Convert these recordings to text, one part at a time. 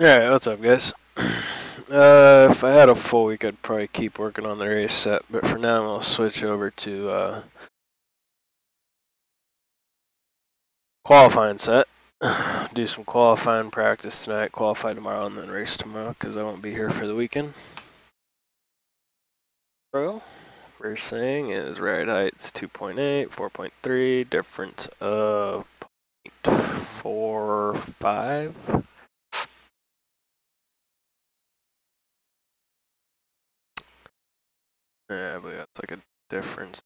Alright, what's up, guys? If I had a full week, I'd probably keep working on the race set, but for now, I'll switch over to qualifying set. Do some qualifying practice tonight, qualify tomorrow, and then race tomorrow, because I won't be here for the weekend. So, first thing is ride heights 2.8, 4.3, difference of 0.45. Yeah, I believe that's like a difference.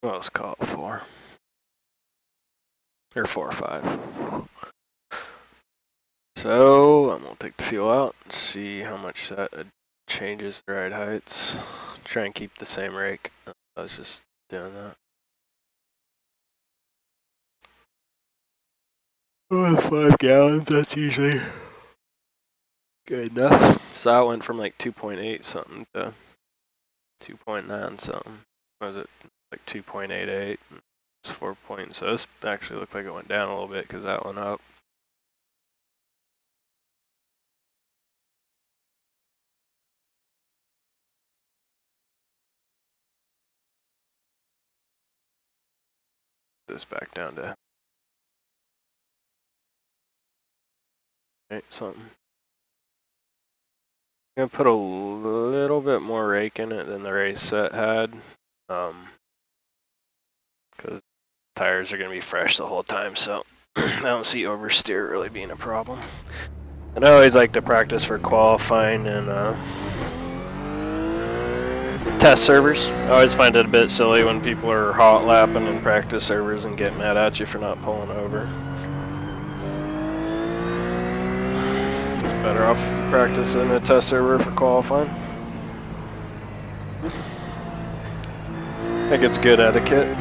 What was call it for? Or 4 or 5. So I'm gonna take the fuel out and see how much that changes the ride heights. Try and keep the same rake. I was just doing that. 5 gallons, that's usually good enough. So I went from like 2.8 something to 2.9 something. What was it? Like 2.88. It's 4 points. So this actually looked like it went down a little bit because that went up. This back down to 8 something. I'm gonna put a little bit more rake in it than the race set had, because tires are gonna be fresh the whole time, so I don't see oversteer really being a problem. And I always like to practice for qualifying and test servers. I always find it a bit silly when people are hot lapping in practice servers and get mad at you for not pulling over. It's better off practicing a test server for qualifying. I think it's good etiquette.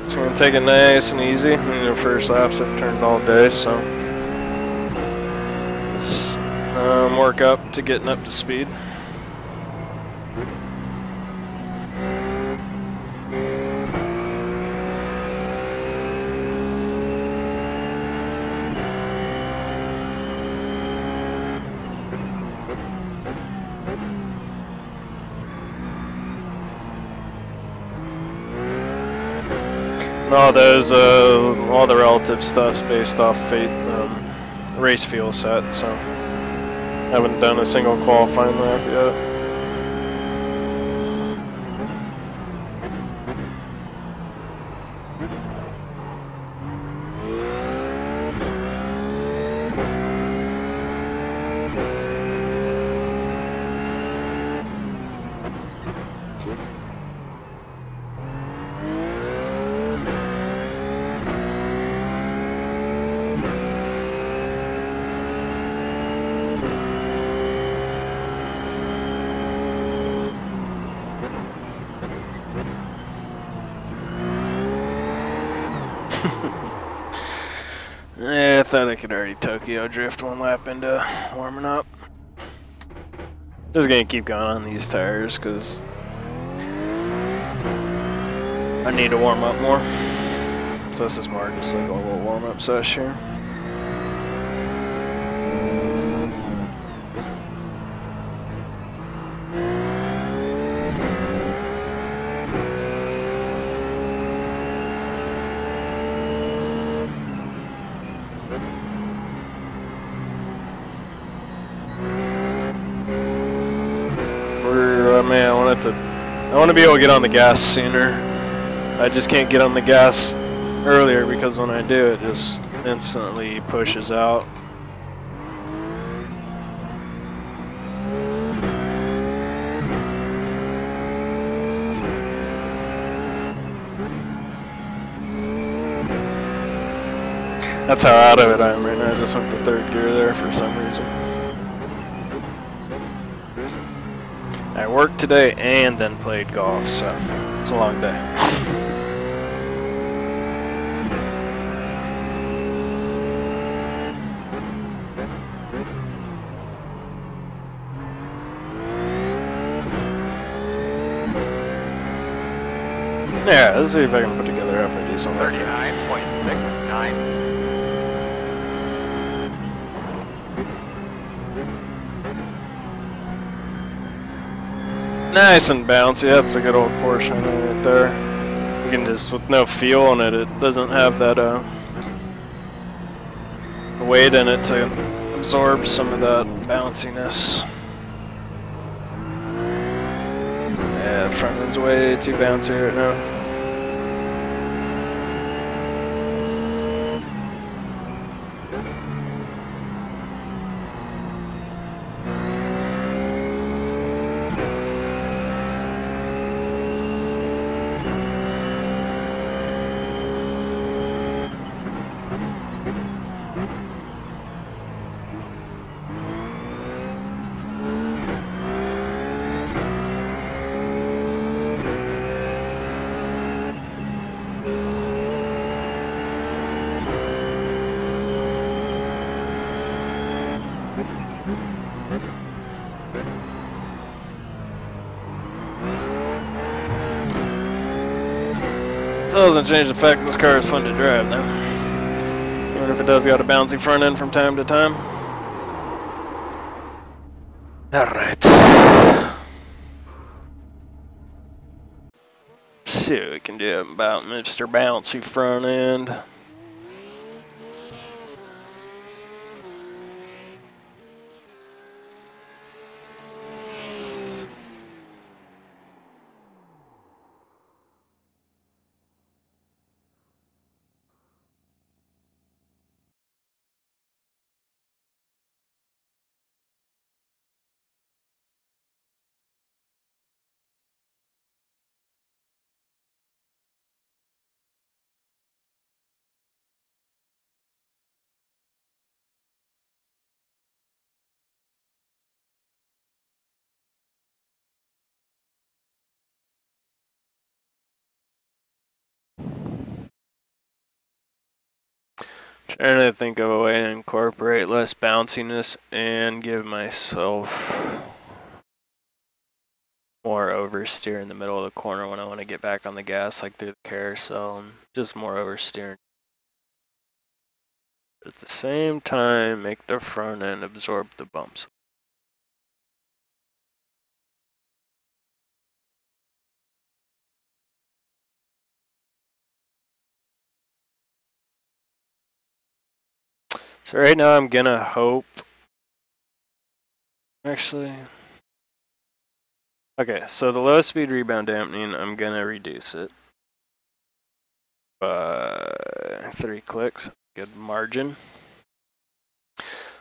So I'm gonna take it nice and easy. The first laps I've turned all day, so just work up to getting up to speed. All those, all the relative stuff's based off race fuel set, so haven't done a single qualifying lap yet. Yeah, I thought I could already Tokyo drift one lap into warming up. Just gonna keep going on these tires because I need to warm up more. So this is more just like a little warm up sesh here. Man, I want to be able to get on the gas sooner. I just can't get on the gas earlier because when I do, it just instantly pushes out. That's how out of it I am right now. I just went to 3rd gear there for some reason. I worked today and then played golf, so it's a long day. Yeah, let's see if I can put together half a decent 39.69. Nice and bouncy. That's a good old Porsche right there. You can just, with no fuel in it, it doesn't have that weight in it to absorb some of that bounciness. Yeah, the front end's way too bouncy right now. Still doesn't change the fact that this car is fun to drive though. Even if it does got a bouncy front end from time to time. Alright. See what we can do about Mr. Bouncy front end. Trying to think of a way to incorporate less bounciness and give myself more oversteer in the middle of the corner when I want to get back on the gas, like through the carousel, and just more oversteer. At the same time, make the front end absorb the bumps. So right now I'm gonna hope, actually, okay, so the low speed rebound dampening, I'm gonna reduce it by 3 clicks, good margin.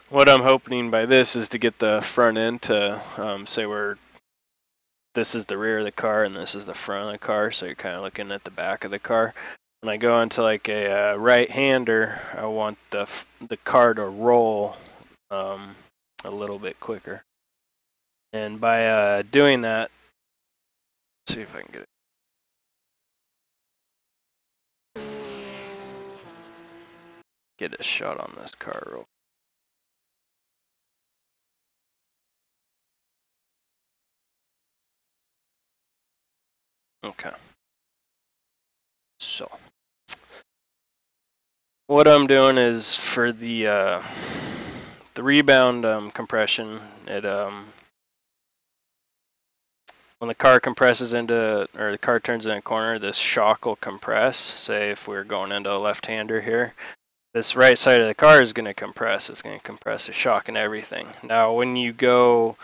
What I'm hoping by this is to get the front end to, say this is the rear of the car and this is the front of the car, so you're kind of looking at the back of the car. When I go into like a right-hander, I want the car to roll a little bit quicker. And by doing that, let's see if I can get a shot on this car real. Okay. So what I'm doing is for the rebound compression, it when the car compresses into, or the car turns in a corner, this shock will compress. Say if we're going into a left-hander here, this right side of the car is going to compress. It's going to compress the shock and everything. Now when you go,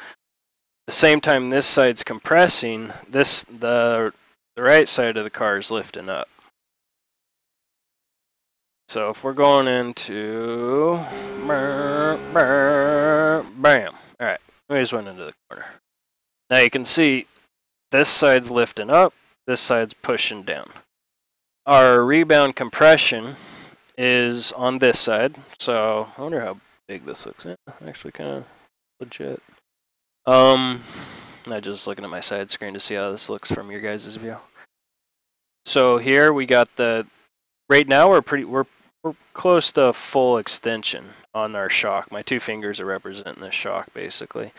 the same time this side's compressing, the right side of the car is lifting up. So if we're going into, bam. Alright, we just went into the corner. Now you can see this side's lifting up, this side's pushing down. Our rebound compression is on this side, so I wonder how big this looks. Yeah, actually kind of legit. I'm just looking at my side screen to see how this looks from your guys' view. So here we got the, right now we're close to full extension on our shock. My 2 fingers are representing the shock basically.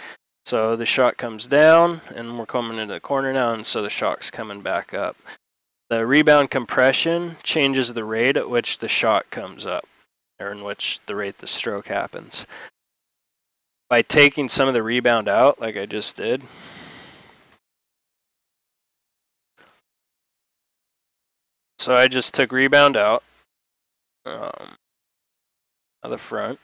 So the shock comes down and we're coming into the corner now, and so the shock's coming back up. The rebound compression changes the rate at which the shock comes up, or in which the rate the stroke happens. By taking some of the rebound out, like I just did, so I just took rebound out of the front,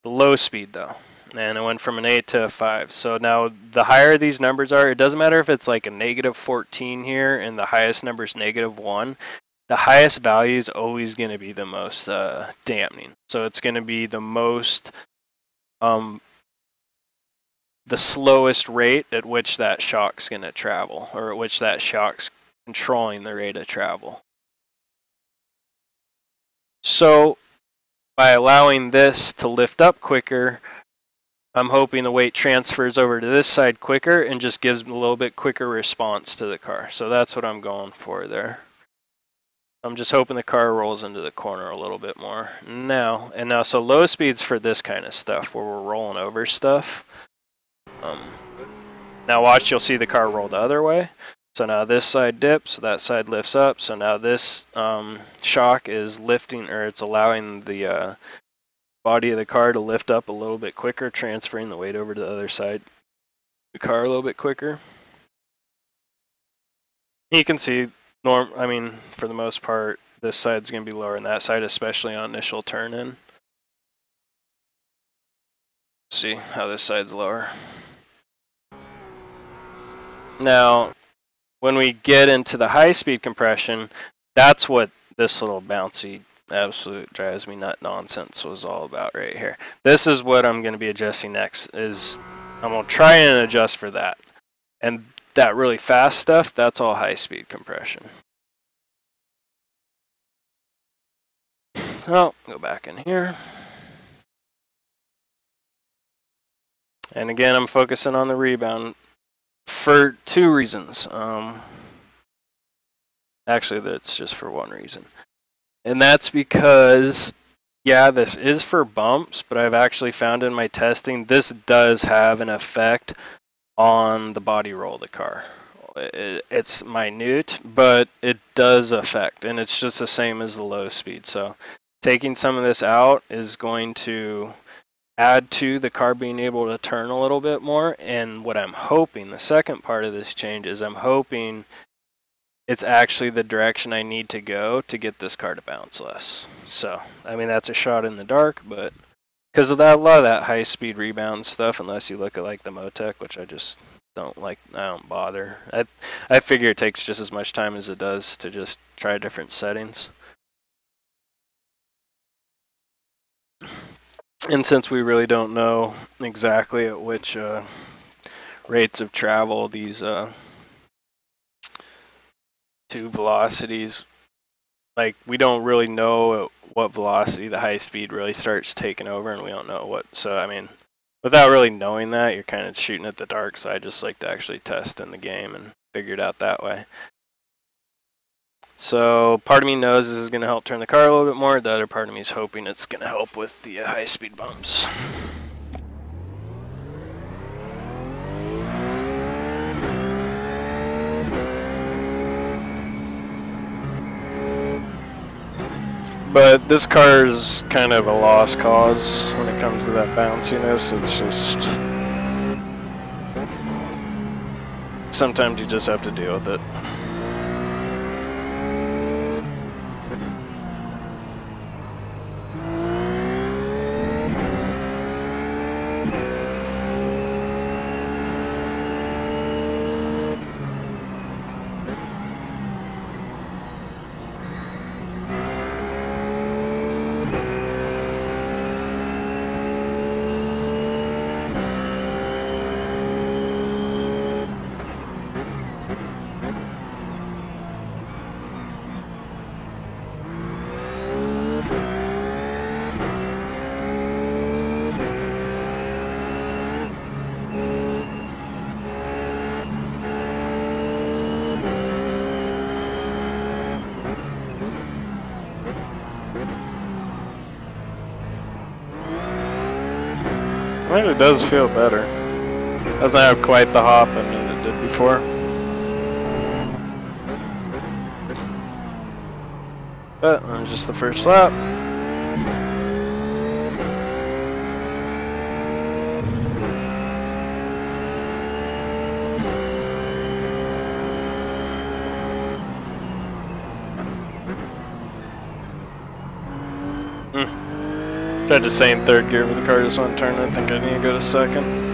the low speed though, and it went from an 8 to a 5. So now the higher these numbers are, it doesn't matter if it's like a -14 here and the highest number is -1. The highest value is always going to be the most dampening. So it's going to be the most, the slowest rate at which that shock's going to travel, or at which that shock's controlling the rate of travel. So by allowing this to lift up quicker, I'm hoping the weight transfers over to this side quicker and just gives a little bit quicker response to the car. So that's what I'm going for there. I'm just hoping the car rolls into the corner a little bit more. Now, so low speeds for this kind of stuff, where we're rolling over stuff. Now watch, you'll see the car roll the other way. So now this side dips, that side lifts up. So now this shock is lifting, or it's allowing the body of the car to lift up a little bit quicker, transferring the weight over to the other side of the car a little bit quicker. You can see, for the most part, this side's going to be lower than that side, especially on initial turn in. See how this side's lower. Now, when we get into the high-speed compression, that's what this little bouncy, absolute drives me nut nonsense was all about right here. This is what I'm going to be adjusting next. I'm going to try and adjust for that. And that really fast stuff, that's all high-speed compression. So, go back in here. And again, I'm focusing on the rebound for 2 reasons. Actually, that's just for 1 reason. And that's because, yeah, this is for bumps, but I've actually found in my testing, this does have an effect on the body roll of the car. It's minute, but it does affect, and it's just the same as the low speed. So taking some of this out is going to add to the car being able to turn a little bit more. And what I'm hoping, the second part of this change, is I'm hoping it's actually the direction I need to go to get this car to bounce less. So, I mean, that's a shot in the dark, but because of that, a lot of that high-speed rebound stuff, unless you look at like the Motec, which I just don't like, I don't bother. I figure it takes just as much time as it does to just try different settings. And since we really don't know exactly at which rates of travel these 2 velocities, like, we don't really know at what velocity the high speed really starts taking over, and we don't know what. So I mean, without really knowing that, you're kind of shooting at the dark. So I just like to actually test in the game and figure it out that way. So part of me knows this is going to help turn the car a little bit more. The other part of me is hoping it's going to help with the high speed bumps. But this car is kind of a lost cause when it comes to that bounciness. It's just, sometimes you just have to deal with it. I think it does feel better. Doesn't have quite the hop in it did before. But that was just the first lap. Tried to stay in third gear, but the car just went turn. I think I need to go to second.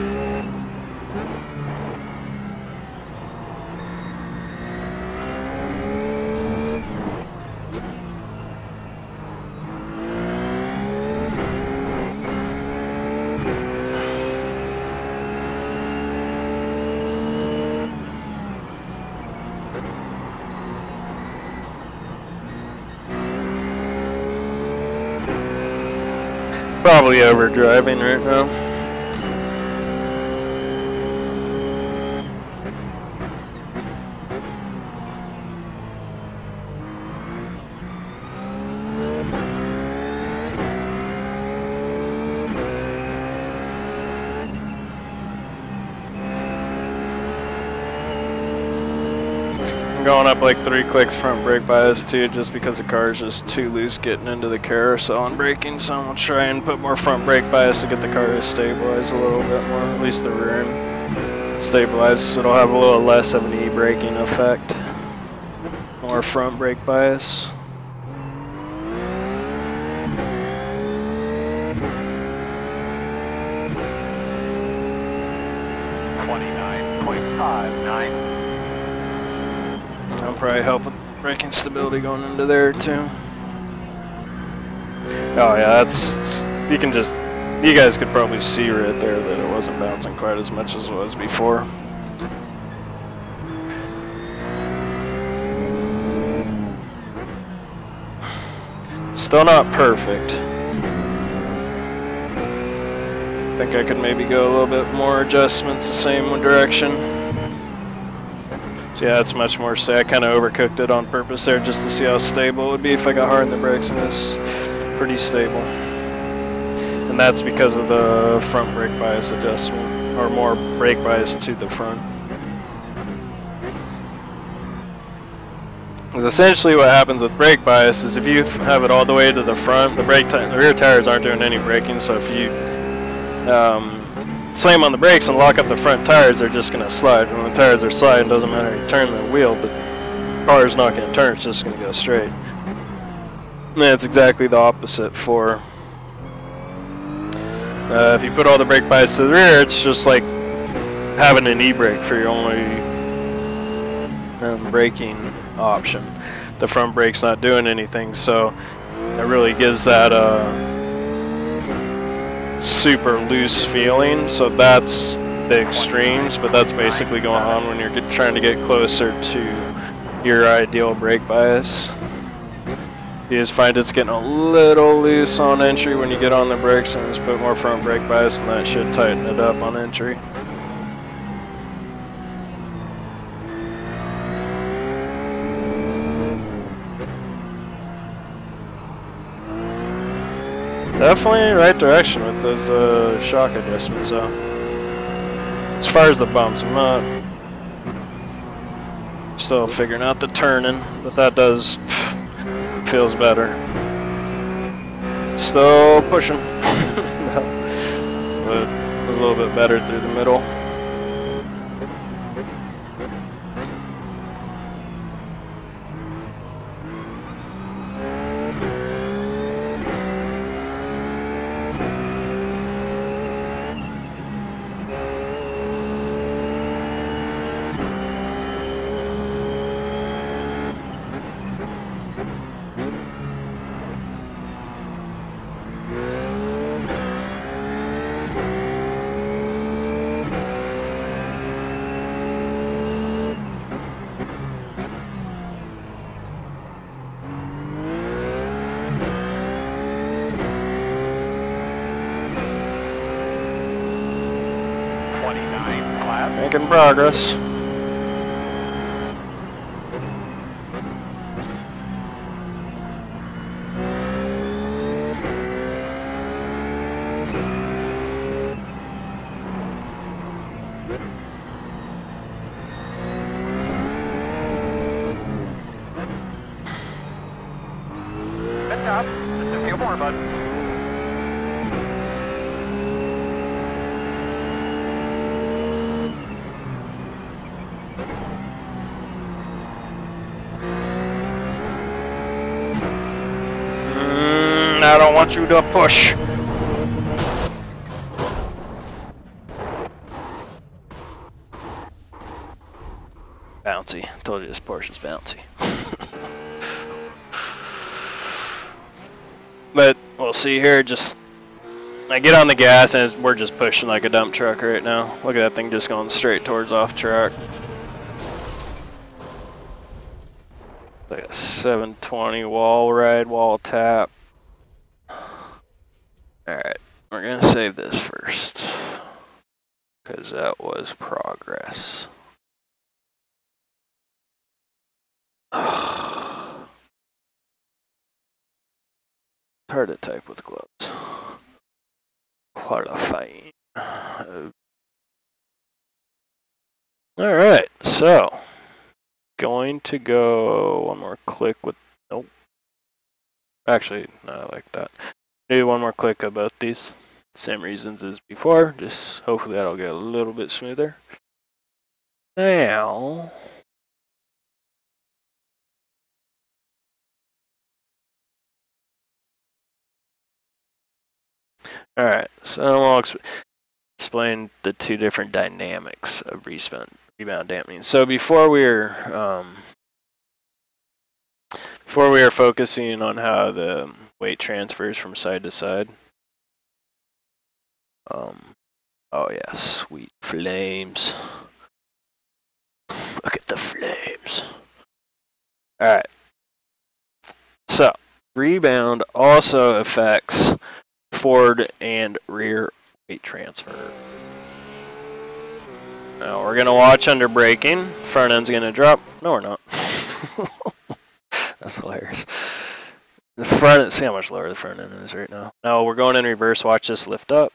Probably overdriving right now. I'm going up like 3 clicks front brake bias too, just because the car is just too loose getting into the carousel on braking. So I'm gonna try and put more front brake bias to get the car to stabilize a little bit more, at least the rear end stabilize, so it'll have a little less of an e-braking effect. More front brake bias. That'll probably help with braking stability going into there too. Oh yeah, that's, you guys could probably see right there that it wasn't bouncing quite as much as it was before. Still not perfect. I think I could maybe go a little bit more adjustments the same direction. So yeah, it's much more steady. I kind of overcooked it on purpose there just to see how stable it would be if I got hard in the brakes, and it's pretty stable. And that's because of the front brake bias adjustment, or more brake bias to the front. Because essentially what happens with brake bias is if you have it all the way to the front, the rear tires aren't doing any braking, so if you slam on the brakes and lock up the front tires, they're just going to slide. When the tires are sliding, it doesn't matter, you turn the wheel, the car's not going to turn, it's just going to go straight. And that's exactly the opposite for if you put all the brake bias to the rear, it's just like having an e-brake for your only braking option. The front brake's not doing anything, so it really gives that super loose feeling. So that's the extremes, but that's basically going on when you're trying to get closer to your ideal brake bias. You just find it's getting a little loose on entry when you get on the brakes, and just put more front brake bias, and that should tighten it up on entry. Definitely right direction with those shock adjustments, so as far as the bumps, I'm not still figuring out the turning, but that does feels better. Still pushing. But it was a little bit better through the middle. Making progress. want you to push. Bouncy. Told you this Porsche's bouncy. But we'll see here. Just I get on the gas and we're just pushing like a dump truck right now. Look at that thing just going straight towards off track. Like a 720 wall ride, wall tap. Alright, we're gonna save this first. Because that was progress. It's hard to type with gloves. Qualifying. Alright, so going to go one more click with nope. Actually, no, I like that. Maybe one more click about these. Same reasons as before, just hopefully that'll get a little bit smoother. Now alright, so I'll explain the two different dynamics of rebound dampening. So before we were focusing on how the weight transfers from side to side. Oh yeah, sweet flames. Look at the flames. Alright. So rebound also affects forward and rear weight transfer. Now we're gonna watch under braking. Front end's gonna drop. No, we're not. That's hilarious. The front end, see how much lower the front end is right now. Now we're going in reverse. Watch this lift up.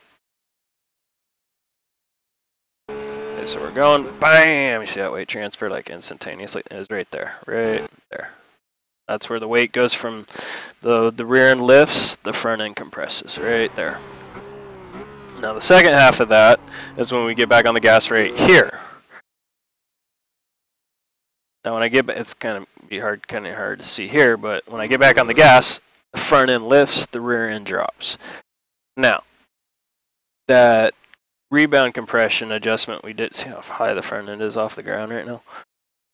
Okay, so we're going, bam! You see that weight transfer like instantaneously? It was right there, right there. That's where the weight goes from the rear end lifts, the front end compresses, right there. Now the second half of that is when we get back on the gas right here. Now when I get back, it's kind of hard to see here, but when I get back on the gas, the front end lifts, the rear end drops. Now, that rebound compression adjustment we did, see how high the front end is off the ground right now?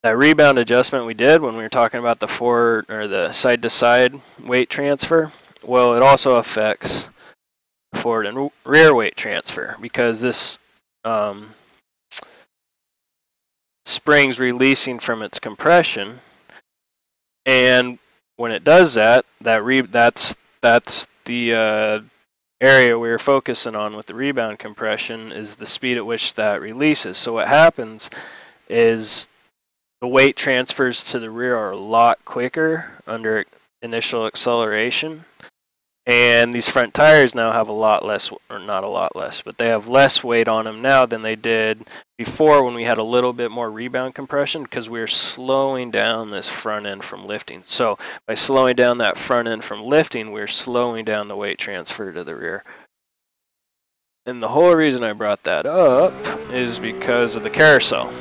That rebound adjustment we did when we were talking about the forward or the side to side weight transfer, well, it also affects forward and rear weight transfer because this spring's releasing from its compression, and when it does that, that's the area we were focusing on with the rebound compression is the speed at which that releases. So what happens is the weight transfers to the rear are a lot quicker under initial acceleration. And these front tires now have a lot less, or not a lot less, but they have less weight on them now than they did before when we had a little bit more rebound compression because we were slowing down this front end from lifting. So by slowing down that front end from lifting, we're slowing down the weight transfer to the rear. And the whole reason I brought that up is because of the carousel.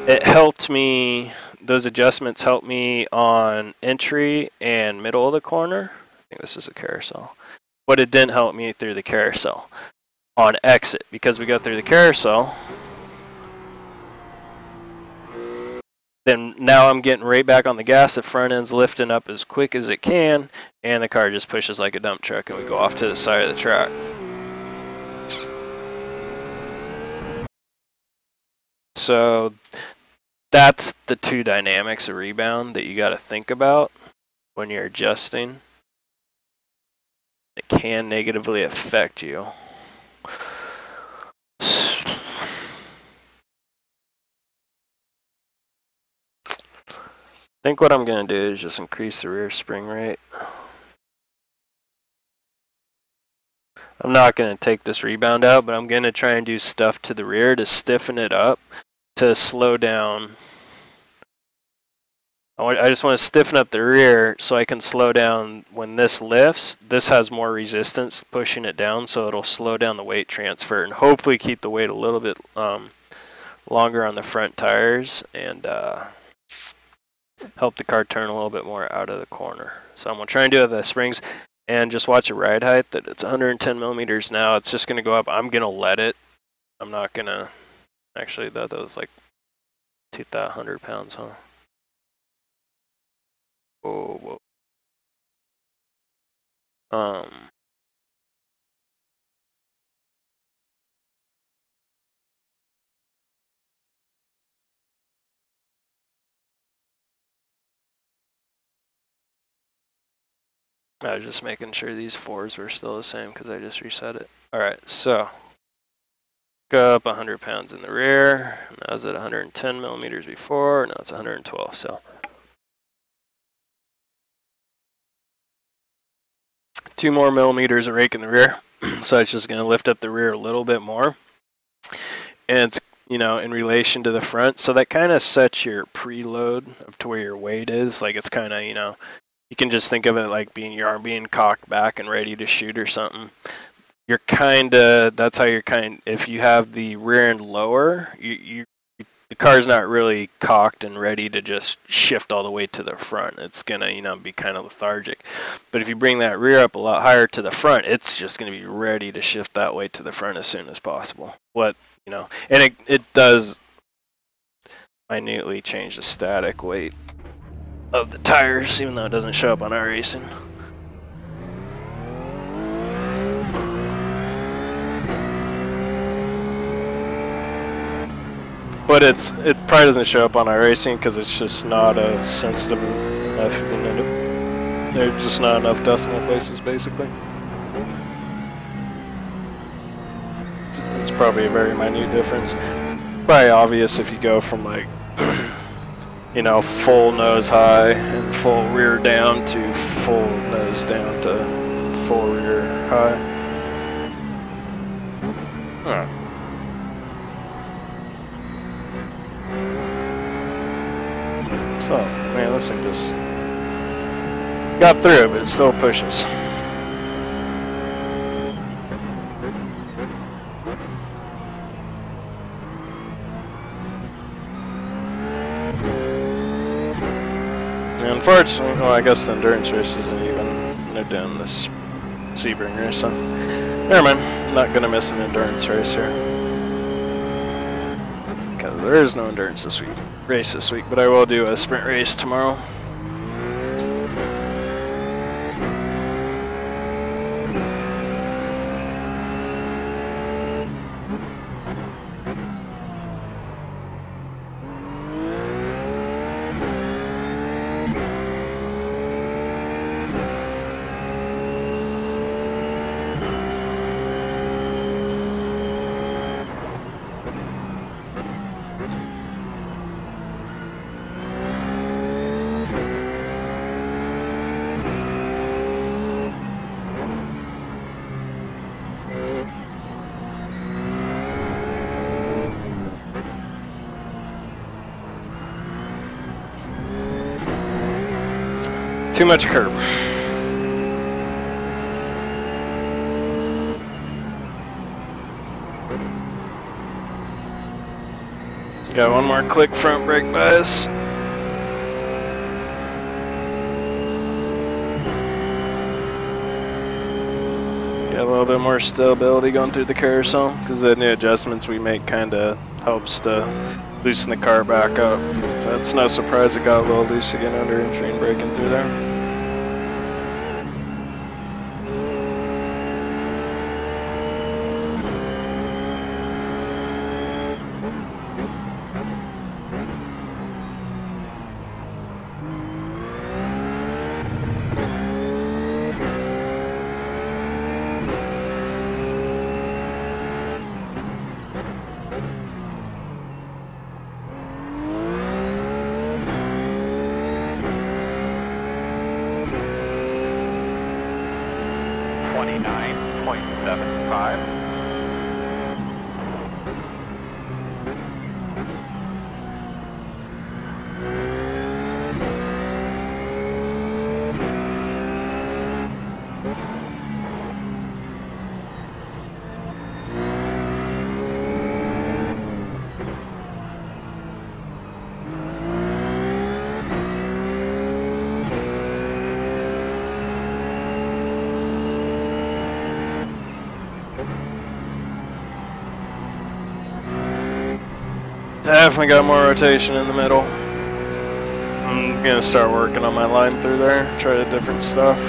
It helped me. Those adjustments helped me on entry and middle of the corner. I think this is a carousel. But it didn't help me through the carousel on exit because we go through the carousel. Then now I'm getting right back on the gas. The front end's lifting up as quick as it can, and the car just pushes like a dump truck, and we go off to the side of the track. So that's the two dynamics of rebound that you got to think about when you're adjusting. It can negatively affect you. I think what I'm going to do is just increase the rear spring rate. I'm not going to take this rebound out, but I'm going to try and do stuff to the rear to stiffen it up, to slow down. I just want to stiffen up the rear so I can slow down when this lifts. This has more resistance pushing it down, so it'll slow down the weight transfer and hopefully keep the weight a little bit longer on the front tires. And help the car turn a little bit more out of the corner. So I'm going to try and do it with the springs and just watch the ride height that it's 110 millimeters now. It's just going to go up. I'm going to let it. I'm not going to, actually that was like 200 pounds, huh? Whoa, whoa. I was just making sure these 4s were still the same because I just reset it. Alright, so go up 100 pounds in the rear. That was at 110 millimeters before. Now it's 112. So 2 more millimeters of rake in the rear. So it's just going to lift up the rear a little bit more. And it's, you know, in relation to the front. So that kind of sets your preload of to where your weight is. Like it's kind of, you know, you can just think of it like being your arm being cocked back and ready to shoot or something. You're kind of, that's how you're kind, if you have the rear end lower, the car's not really cocked and ready to just shift all the way to the front. It's going to, you know, be kind of lethargic. But if you bring that rear up a lot higher to the front, it's just going to be ready to shift that way to the front as soon as possible. What, you know, and it does minutely change the static weight of the tires, even though it doesn't show up on iRacing. But it probably doesn't show up on iRacing because it's just not a sensitive enough. You know, there's just not enough decimal places, basically. It's probably a very minute difference. Probably obvious if you go from like, you know, full nose high and full rear down to full nose down to full rear high. Huh. So, man, this thing just got through, but it still pushes. Unfortunately, well, I guess the endurance race isn't even, they're doing this Sebring race, so never mind. I'm not going to miss an endurance race here. Because there is no endurance race this week, but I will do a sprint race tomorrow. Too much curb. Got one more click front brake bias. Got a little bit more stability going through the carousel because the new adjustments we make kind of helps to loosen the car back up. So it's no surprise it got a little loose again under in-train braking through there. Definitely got more rotation in the middle. I'm gonna start working on my line through there, try the different stuff.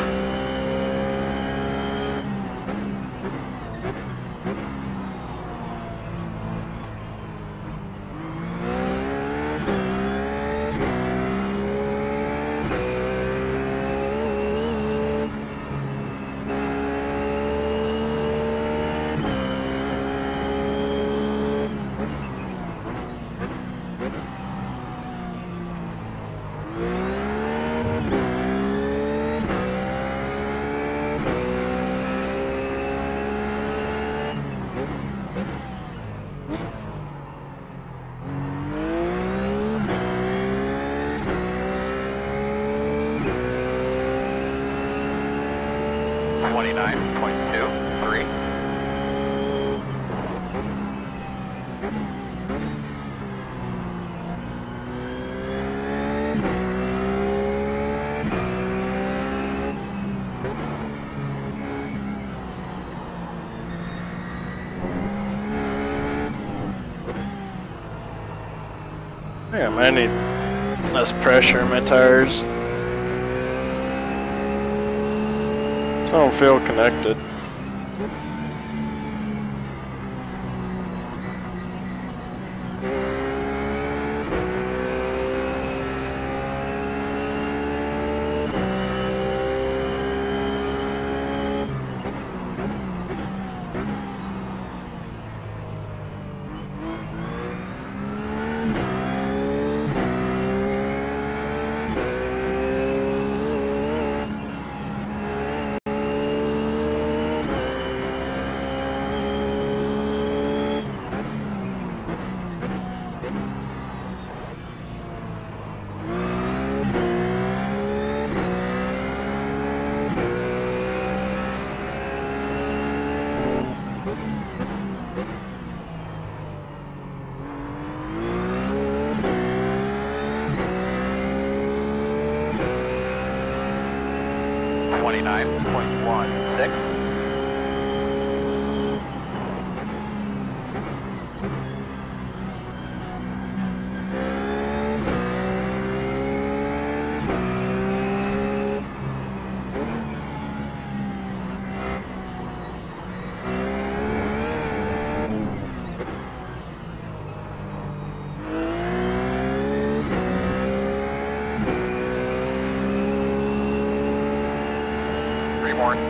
Yeah, I need less pressure in my tires. So I don't feel connected.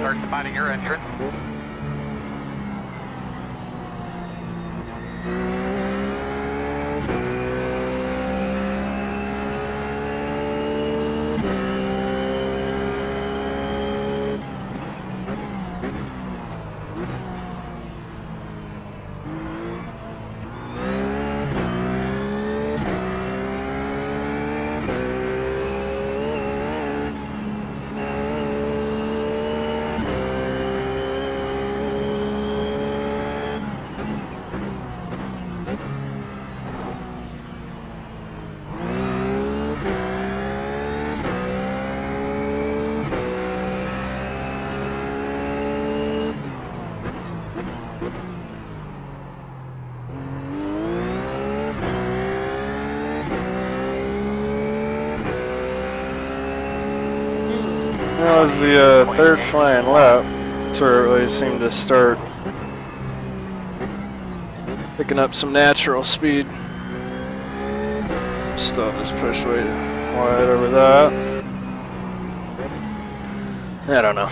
Start spotting your entrance. That was the third flying lap. That's where it really seemed to start picking up some natural speed. Still just pushed way wide over that. I don't know.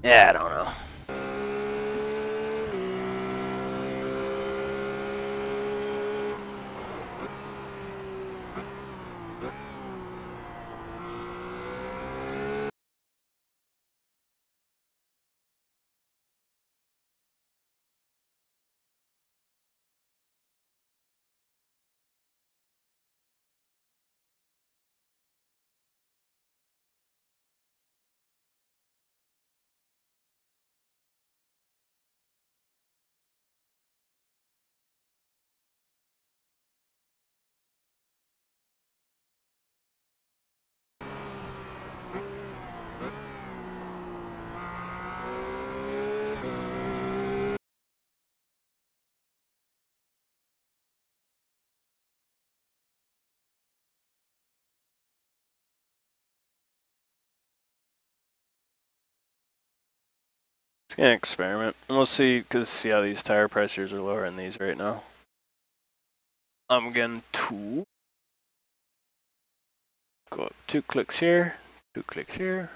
Yeah, I don't know. Just gonna experiment, and we'll see, because see how these tire pressures are lower in these right now. I'm going to go up 2 clicks here, 2 clicks here.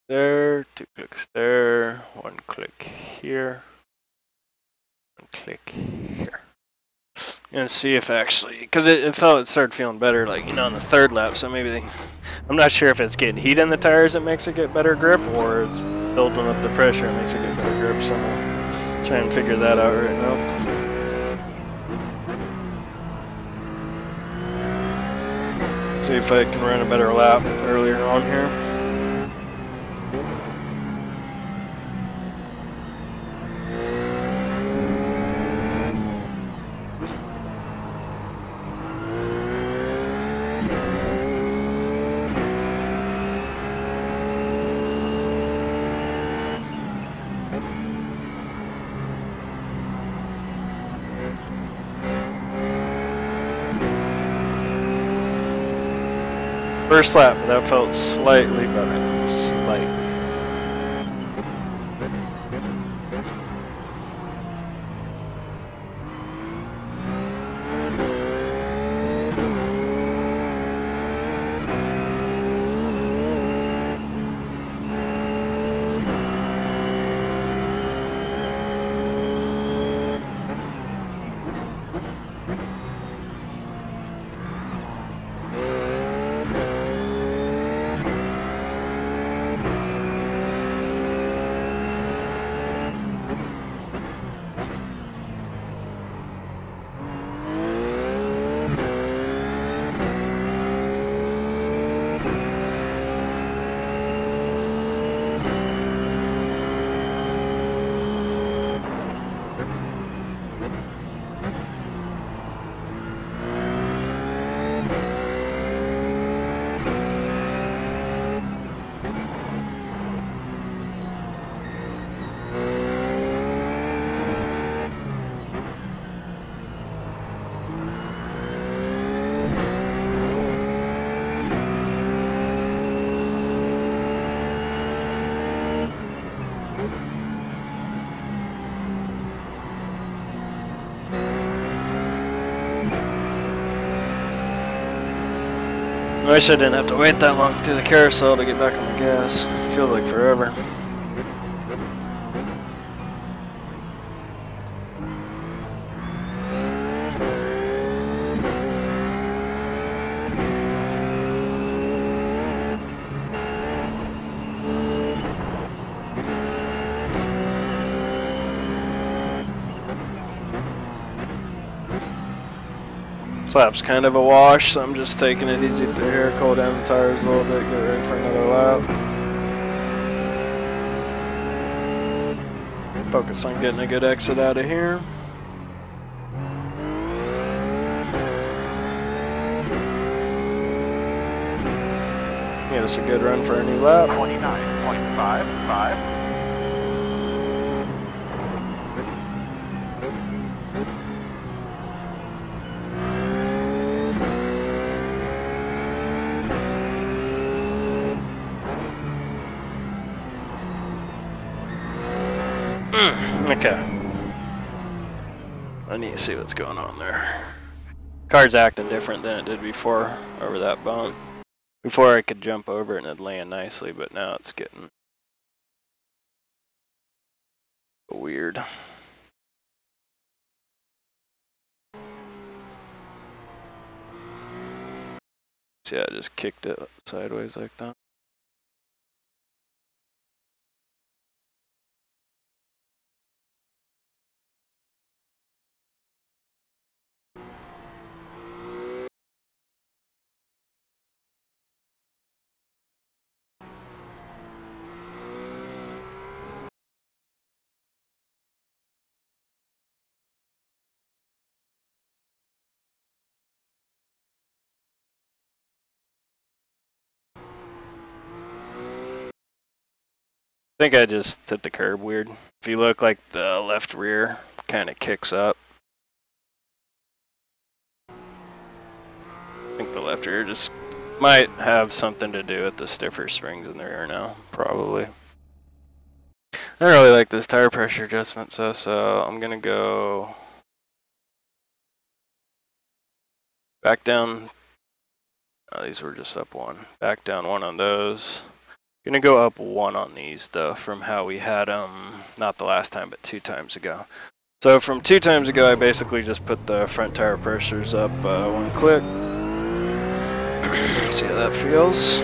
There, 2 clicks there, 1 click here, 1 click here. And see if actually, because it started feeling better, like, you know, on the 3rd lap, so maybe I'm not sure if it's getting heat in the tires that makes it get better grip, or it's building up the pressure and makes it get better grip, so I'm trying to figure that out right now. See if I can run a better lap earlier on here. First lap, but that felt slightly better. Slight. I wish I didn't have to wait that long through the carousel to get back on the gas. Feels like forever. This lap's kind of a wash, so I'm just taking it easy through here, cool down the tires a little bit, get ready for another lap. Focus on getting a good exit out of here. Get us a good run for a new lap. 29.55. Okay. I need to see what's going on there. Car's acting different than it did before over that bump. Before I could jump over it and it'd land nicely, but now it's getting weird. See, I just kicked it sideways like that. I think I just hit the curb weird. If you look, like the left rear kind of kicks up. I think the left rear just Might have something to do with the stiffer springs in the rear now, probably. I don't really like this tire pressure adjustment, so I'm gonna go back down. Oh, these were just up one. Back down one on those. Gonna go up one on these though, from how we had them, not the last time, but 2 times ago. So from 2 times ago, I basically just put the front tire pressures up 1 click. See how that feels.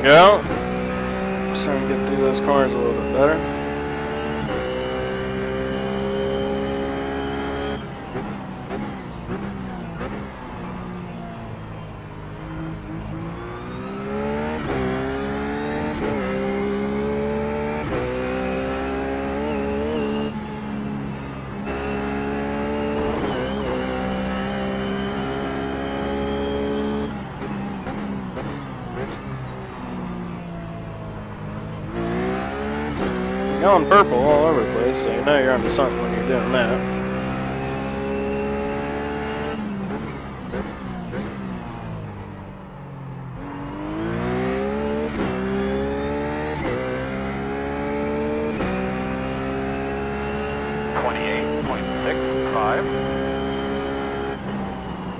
Go. Just trying to get through those corners a little bit better. Going purple all over the place, so you know you're onto something when you're doing that.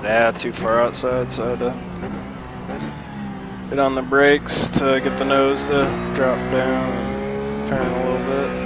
Yeah, too far outside, so I had to hit on the brakes to get the nose to drop down and turn a little bit.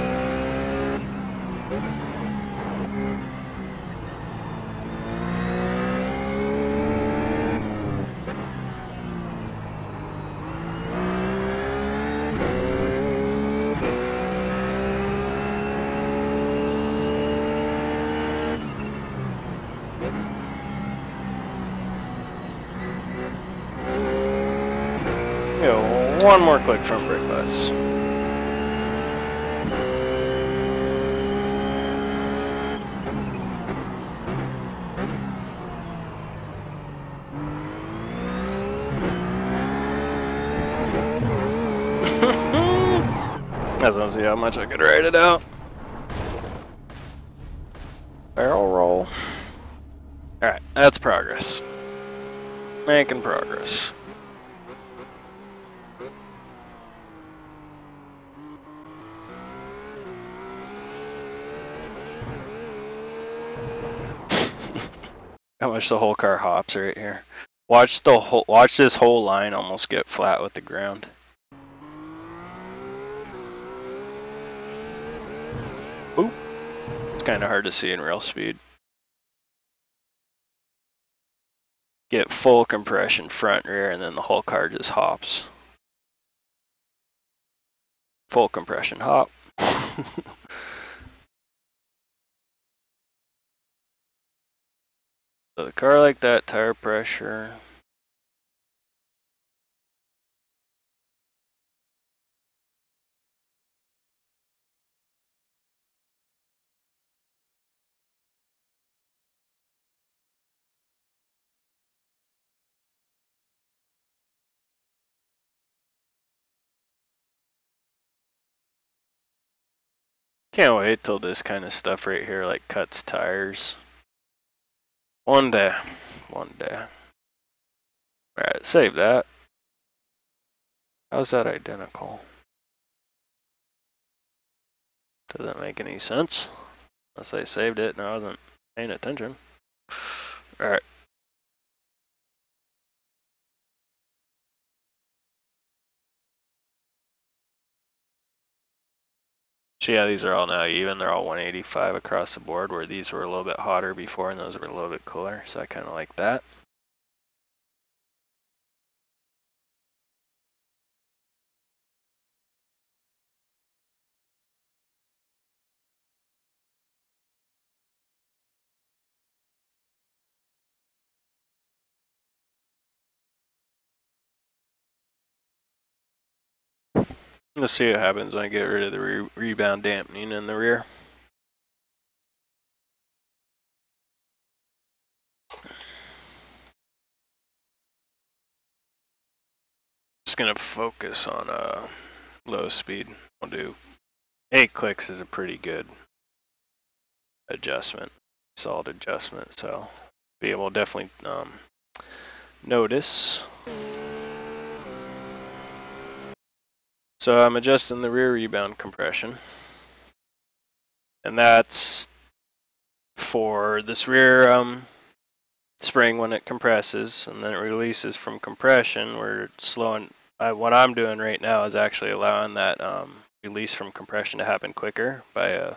Go one more click front brake bias. I just want to see how much I could ride it out. Barrel roll. Alright, that's progress. Making progress. How much the whole car hops right here. Watch this whole line almost get flat with the ground. Ooh. It's kind of hard to see in real speed. get full compression front, rear, and then the whole car just hops. Full compression hop. So the car like that, tire pressure. Can't wait till this kind of stuff right here like cuts tires. One day. One day. Alright, save that. How's that identical? Doesn't make any sense. Unless I saved it and I wasn't paying attention. Alright. So yeah, these are all now even. They're all 185 across the board, where these were a little bit hotter before and those were a little bit cooler. So I kind of like that. Let's see what happens when I get rid of the rebound dampening in the rear. Just gonna focus on low speed. I'll do 8 clicks is a pretty good adjustment, solid adjustment. So be able to definitely notice. So I'm adjusting the rear rebound compression, and that's for this rear spring when it compresses and then it releases from compression. We're slowing. What I'm doing right now is actually allowing that release from compression to happen quicker by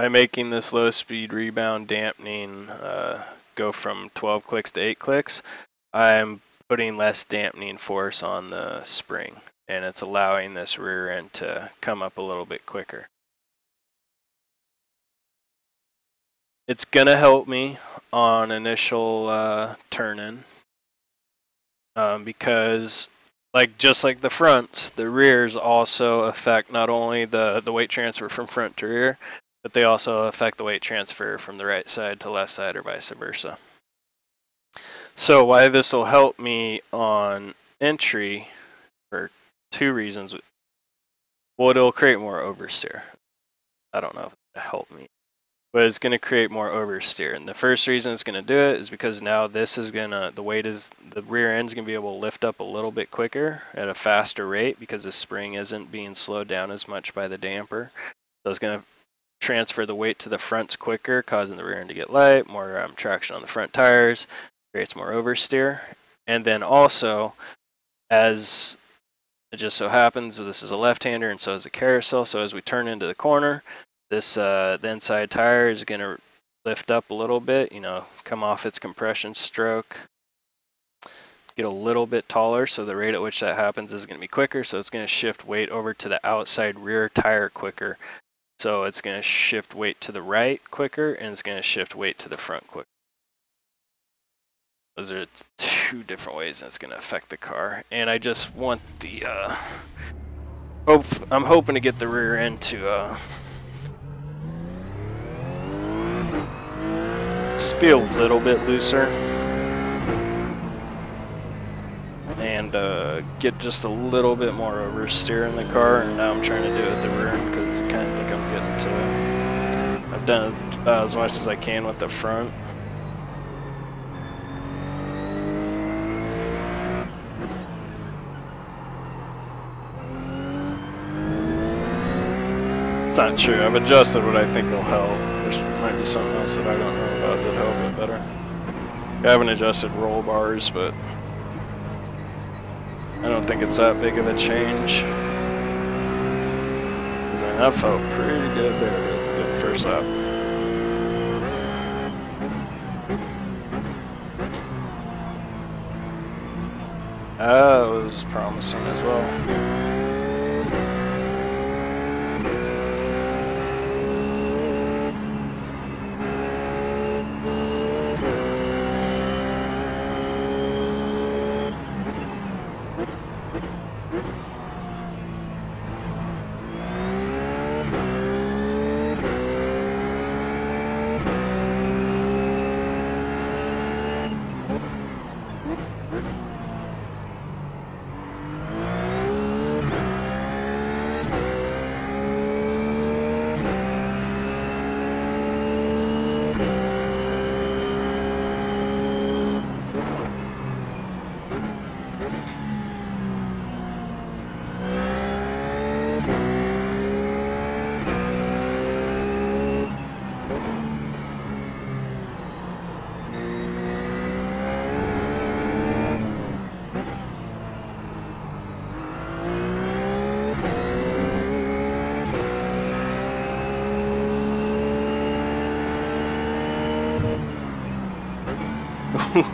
making this low speed rebound dampening go from 12 clicks to 8 clicks. I'm putting less dampening force on the spring, and it's allowing this rear end to come up a little bit quicker. It's gonna help me on initial turn-in because just like the fronts, the rears also affect not only the weight transfer from front to rear, but they also affect the weight transfer from the right side to left side or vice versa. So why this will help me on entry for 2 reasons. Well, it'll create more oversteer. I don't know if it'll help me, but it's going to create more oversteer. And the first reason it's going to do it is because now this is going to, the rear end's going to be able to lift up a little bit quicker at a faster rate because the spring isn't being slowed down as much by the damper. So it's going to transfer the weight to the fronts quicker, causing the rear end to get light, more traction on the front tires, creates more oversteer. And then also, as it just so happens, this is a left-hander and so is a carousel, so as we turn into the corner, this the inside tire is going to lift up a little bit, come off its compression stroke, get a little bit taller, so the rate at which that happens is going to be quicker, so it's going to shift weight over to the outside rear tire quicker. So it's going to shift weight to the right quicker, and it's going to shift weight to the front quicker. Those are 2 different ways that's going to affect the car. And I just want the, I'm hoping to get the rear end to just be a little bit looser. And get just a little bit more oversteer in the car. And now I'm trying to do it at the rear end because I kind of think I'm getting to, I've done about as much as I can with the front. It's not true. I've adjusted what I think will help. There might be something else that I don't know about that help it better. I haven't adjusted roll bars, but I don't think it's that big of a change. I mean, that felt pretty good there, good first lap. It was promising as well.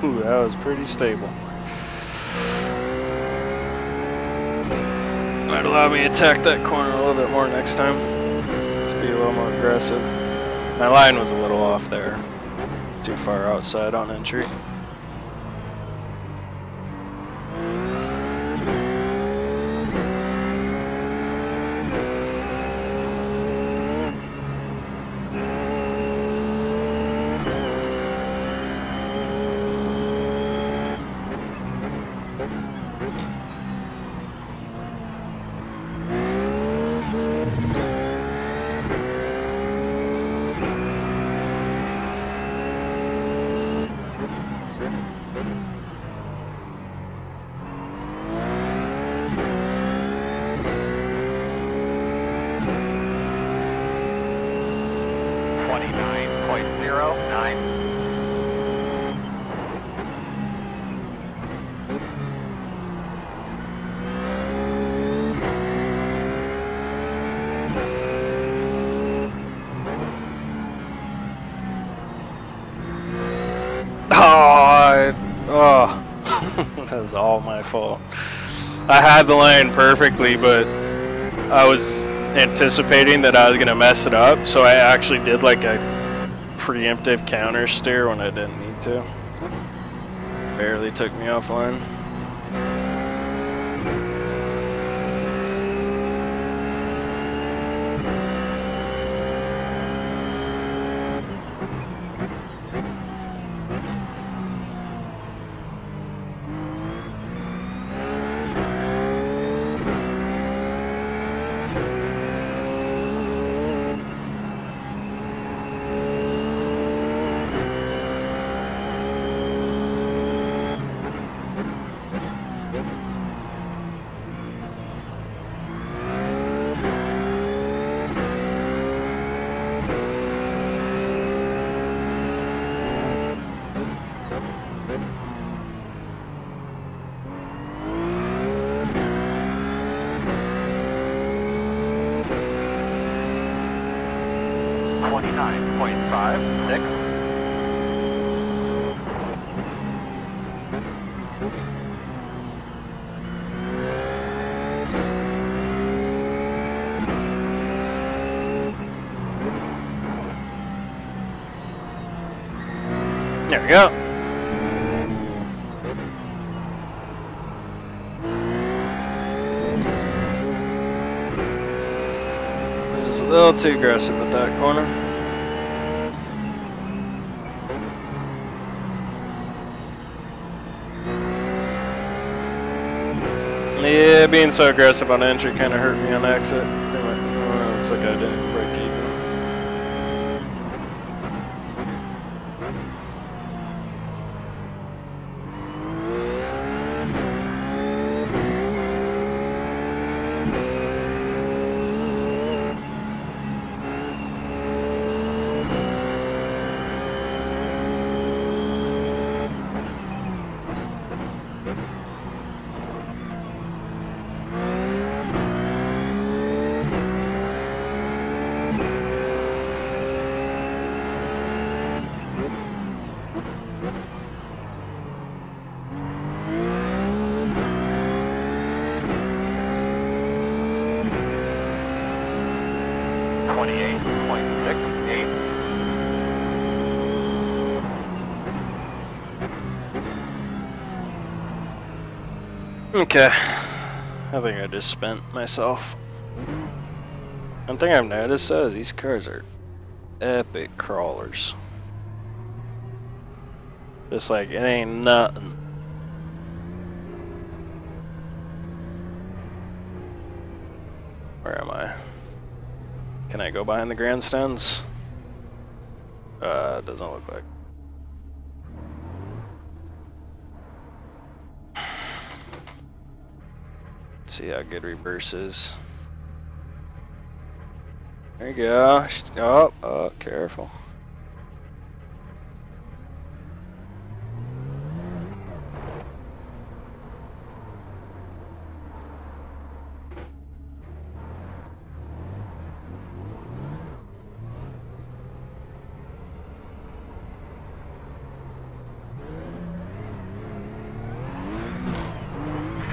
Ooh, that was pretty stable. Might allow me to attack that corner a little bit more next time. Let's be a little more aggressive. My line was a little off there. Too far outside on entry. That was all my fault. I had the lane perfectly, but I was anticipating that I was gonna mess it up, so I actually did like a preemptive counter steer when I didn't need to. Barely took me offline. There we go. Just a little too aggressive with that corner. Yeah, being so aggressive on entry kind of hurt me on exit. Looks like I didn't break even. Okay. I think I just spent myself. One thing I've noticed though is these cars are epic crawlers. Just like it ain't nothing. Where am I? Can I go behind the grandstands? Doesn't look like. See how good reverse is. There you go. Oh, careful.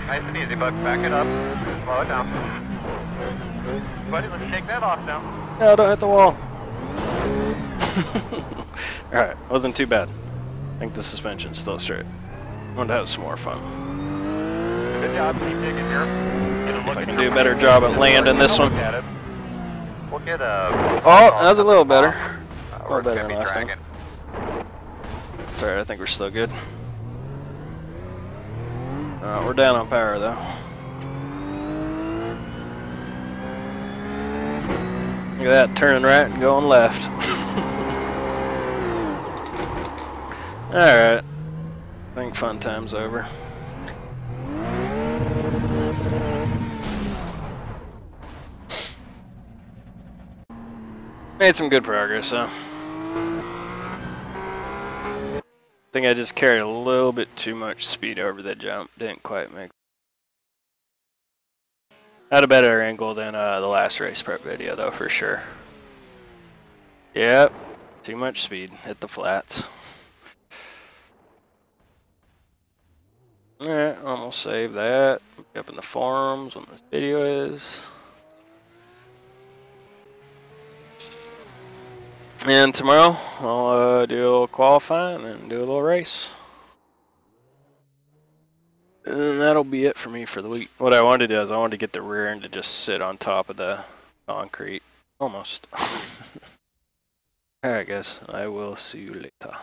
Nice and easy, bud. Back it up. Slow it down. Buddy, let's take that off now. No, don't hit the wall. Alright, wasn't too bad. I think the suspension's still straight. I want to have some more fun. Good job. Keep digging here. If I can do a better job at landing this one. We'll get a... Oh, that was a little better. A We're little better gonna than be last time. dragging. It's alright, I think we're still good. We're down on power though. Look at that, turning right and going left. Alright. I think fun time's over. Made some good progress, though. I think I just carried a little bit too much speed over the jump. Didn't quite make. Had a better angle than the last race prep video, though, for sure. Yep, too much speed. Hit the flats. Alright, almost save that. Up in the forums when this video is. And tomorrow, I'll do a little qualifying and do a little race. And that'll be it for me for the week. What I wanted to do is I wanted to get the rear end to just sit on top of the concrete. Almost. Alright guys, I will see you later.